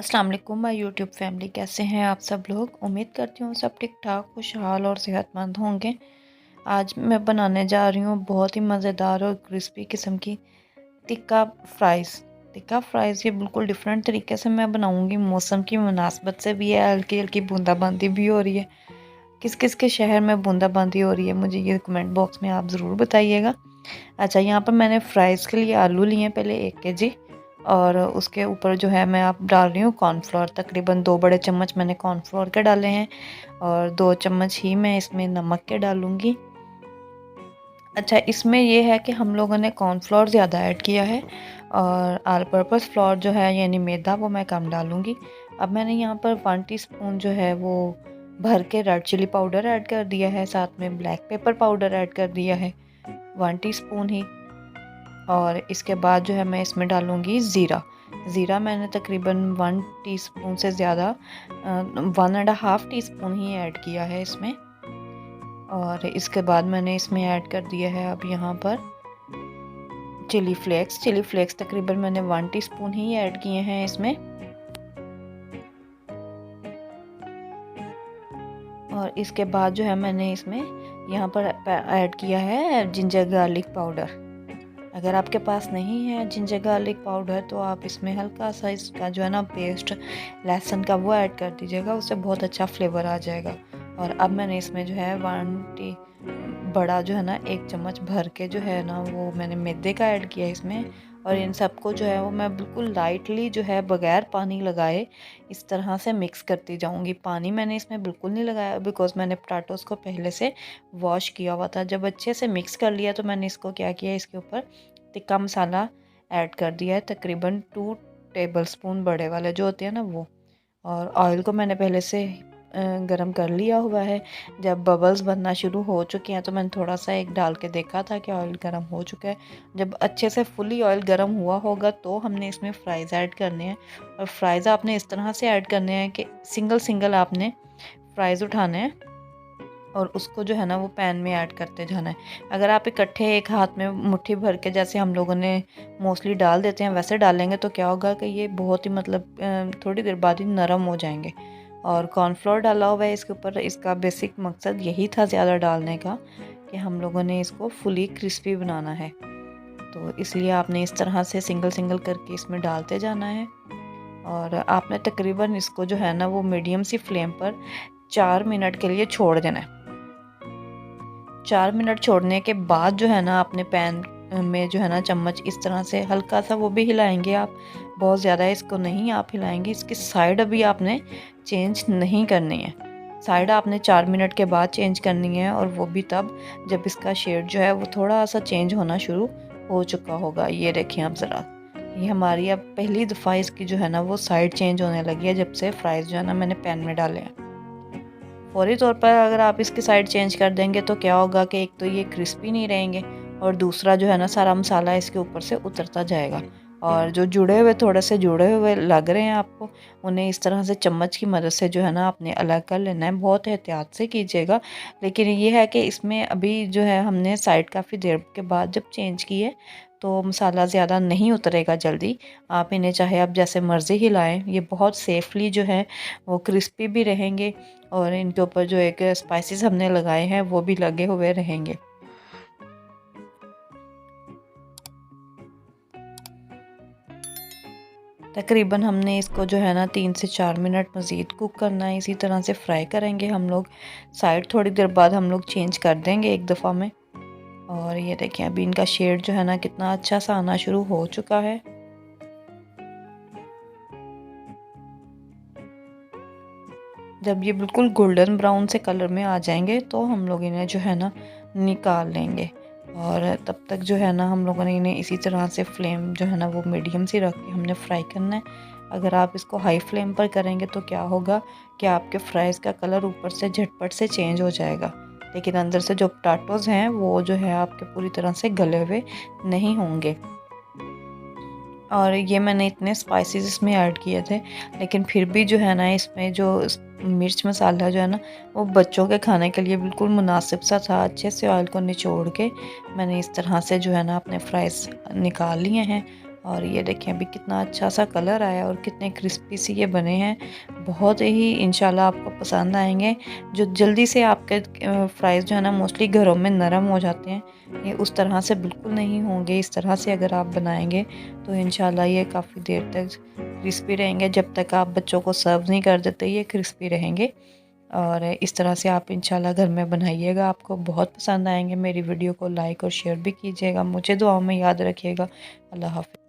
अस्सलाम वालेकुम my YouTube family, कैसे हैं आप सब लोग। उम्मीद करती हूँ सब ठीक ठाक खुशहाल और सेहतमंद होंगे। आज मैं बनाने जा रही हूँ बहुत ही मज़ेदार और क्रिस्पी किस्म की टिक्का फ्राइज़। टिक्का फ्राइज़ ये बिल्कुल डिफरेंट तरीके से मैं बनाऊँगी। मौसम की मुनासबत से भी है, हल्की हल्की बूंदाबांदी भी हो रही है। किस किस के शहर में बूंदाबांदी हो रही है मुझे ये कमेंट बॉक्स में आप ज़रूर बताइएगा। अच्छा, यहाँ पर मैंने फ्राइज़ के लिए आलू लिए हैं पहले 1 केजी, और उसके ऊपर जो है मैं आप डाल रही हूँ कॉर्नफ्लोर। तकरीबन 2 बड़े चम्मच मैंने कॉर्नफ्लोर के डाले हैं और 2 चम्मच ही मैं इसमें नमक के डालूँगी। अच्छा, इसमें ये है कि हम लोगों ने कॉर्नफ्लोर ज़्यादा ऐड किया है और ऑल पर्पस फ्लोर जो है यानी मैदा वो मैं कम डालूँगी। अब मैंने यहाँ पर 1 टीस्पून जो है वो भर के रेड चिली पाउडर ऐड कर दिया है, साथ में ब्लैक पेपर पाउडर ऐड कर दिया है 1 टीस्पून ही। और इसके बाद जो है मैं इसमें डालूँगी ज़ीरा। ज़ीरा मैंने तकरीबन 1 टीस्पून से ज़्यादा 1.5 टीस्पून ही ऐड किया है इसमें। और इसके बाद मैंने इसमें ऐड कर दिया है अब यहाँ पर चिली फ्लेक्स। चिली फ्लेक्स तकरीबन मैंने 1 टीस्पून ही ऐड किए हैं इसमें। और इसके बाद जो है मैंने इसमें यहाँ पर ऐड किया है जिंजर गार्लिक पाउडर। अगर आपके पास नहीं है जिंजर गार्लिक पाउडर तो आप इसमें हल्का सा इसका जो है ना पेस्ट लहसुन का वो ऐड कर दीजिएगा, उससे बहुत अच्छा फ्लेवर आ जाएगा। और अब मैंने इसमें जो है 1 टी बड़ा जो है ना 1 चम्मच भर के जो है ना वो मैंने मैदे का ऐड किया इसमें। और इन सबको जो है वो मैं बिल्कुल लाइटली जो है बगैर पानी लगाए इस तरह से मिक्स करती जाऊंगी। पानी मैंने इसमें बिल्कुल नहीं लगाया बिकॉज़ मैंने पटाटोस को पहले से वॉश किया हुआ था। जब अच्छे से मिक्स कर लिया तो मैंने इसको क्या किया, इसके ऊपर टिक्का मसाला ऐड कर दिया है, तकरीबन 2 टेबलस्पून बड़े वाले जो होते हैं ना वो। और ऑयल को मैंने पहले से गरम कर लिया हुआ है। जब बबल्स बनना शुरू हो चुके हैं तो मैंने थोड़ा सा एक डाल के देखा था कि ऑयल गरम हो चुका है। जब अच्छे से फुली ऑयल गरम हुआ होगा तो हमने इसमें फ़्राइज़ ऐड करने हैं। और फ़्राइज़ आपने इस तरह से ऐड करने हैं कि सिंगल सिंगल आपने फ़्राइज़ उठाने हैं और उसको जो है ना वो पैन में ऐड करते जाना है। अगर आप इकट्ठे एक हाथ में मुट्ठी भर के जैसे हम लोगों ने मोस्टली डाल देते हैं वैसे डालेंगे तो क्या होगा कि ये बहुत ही मतलब थोड़ी देर बाद ही नरम हो जाएंगे। और कॉर्नफ्लोर डाला हुआ है इसके ऊपर। इसका बेसिक मकसद यही था ज़्यादा डालने का कि हम लोगों ने इसको फुली क्रिस्पी बनाना है, तो इसलिए आपने इस तरह से सिंगल सिंगल करके इसमें डालते जाना है। और आपने तकरीबन इसको जो है ना वो मीडियम सी फ्लेम पर 4 मिनट के लिए छोड़ देना है। 4 मिनट छोड़ने के बाद जो है ना अपने पैन में जो है ना चम्मच इस तरह से हल्का सा वो भी हिलाएंगे आप, बहुत ज़्यादा इसको नहीं आप हिलाएंगे। इसकी साइड अभी आपने चेंज नहीं करनी है। साइड आपने 4 मिनट के बाद चेंज करनी है, और वो भी तब जब इसका शेड जो है वो थोड़ा सा चेंज होना शुरू हो चुका होगा। ये देखें आप ज़रा, ये हमारी अब पहली दफ़ा इसकी जो है ना वो साइड चेंज होने लगी है जब से फ्राइज़ जो है ना मैंने पैन में डाले हैं। फौरी तौर पर अगर आप इसकी साइड चेंज कर देंगे तो क्या होगा कि एक तो ये क्रिस्पी नहीं रहेंगे और दूसरा जो है ना सारा मसाला इसके ऊपर से उतरता जाएगा। और जो जुड़े हुए थोड़े से जुड़े हुए लग रहे हैं आपको, उन्हें इस तरह से चम्मच की मदद से जो है ना आपने अलग कर लेना है। बहुत एहतियात से कीजिएगा। लेकिन ये है कि इसमें अभी जो है हमने साइड काफ़ी देर के बाद जब चेंज की है तो मसाला ज़्यादा नहीं उतरेगा जल्दी। आप इन्हें चाहे आप जैसे मर्ज़ी हिलाएं, ये बहुत सेफली जो है वो क्रिस्पी भी रहेंगे और इनके ऊपर जो एक स्पाइसेस हमने लगाए हैं वो भी लगे हुए रहेंगे। तकरीबन हमने इसको जो है ना 3 से 4 मिनट मज़ीद कुक करना है। इसी तरह से फ्राई करेंगे हम लोग। साइड थोड़ी देर बाद हम लोग चेंज कर देंगे एक दफ़ा में। और ये देखें अभी इनका शेड जो है ना कितना अच्छा सा आना शुरू हो चुका है। जब ये बिल्कुल गोल्डन ब्राउन से कलर में आ जाएंगे तो हम लोग इन्हें जो है ना निकाल लेंगे। और तब तक जो है ना हम लोगों ने इन्हें इसी तरह से फ्लेम जो है ना वो मीडियम सी रख के हमने फ्राई करना है। अगर आप इसको हाई फ्लेम पर करेंगे तो क्या होगा कि आपके फ्राइज़ का कलर ऊपर से झटपट से चेंज हो जाएगा, लेकिन अंदर से जो पोटैटोज़ हैं वो जो है आपके पूरी तरह से गले हुए नहीं होंगे। और ये मैंने इतने स्पाइसेस इसमें ऐड किए थे, लेकिन फिर भी जो है ना इसमें जो मिर्च मसाला जो है ना वो बच्चों के खाने के लिए बिल्कुल मुनासिब सा था। अच्छे से ऑयल को निचोड़ के मैंने इस तरह से जो है ना अपने फ्राइज़ निकाल लिए हैं। और ये देखें अभी कितना अच्छा सा कलर आया और कितने क्रिस्पी सी ये बने हैं। बहुत ही इंशाल्लाह आपको पसंद आएंगे। जो जल्दी से आपके फ्राइज़ जो है ना मोस्टली घरों में नरम हो जाते हैं, ये उस तरह से बिल्कुल नहीं होंगे। इस तरह से अगर आप बनाएंगे तो इंशाल्लाह ये काफ़ी देर तक क्रिस्पी रहेंगे। जब तक आप बच्चों को सर्व नहीं कर देते ये क्रिस्पी रहेंगे। और इस तरह से आप इंशाल्लाह घर में बनाइएगा, आपको बहुत पसंद आएंगे। मेरी वीडियो को लाइक और शेयर भी कीजिएगा। मुझे दुआओं में याद रखिएगा। अल्लाह हाफ़िज़।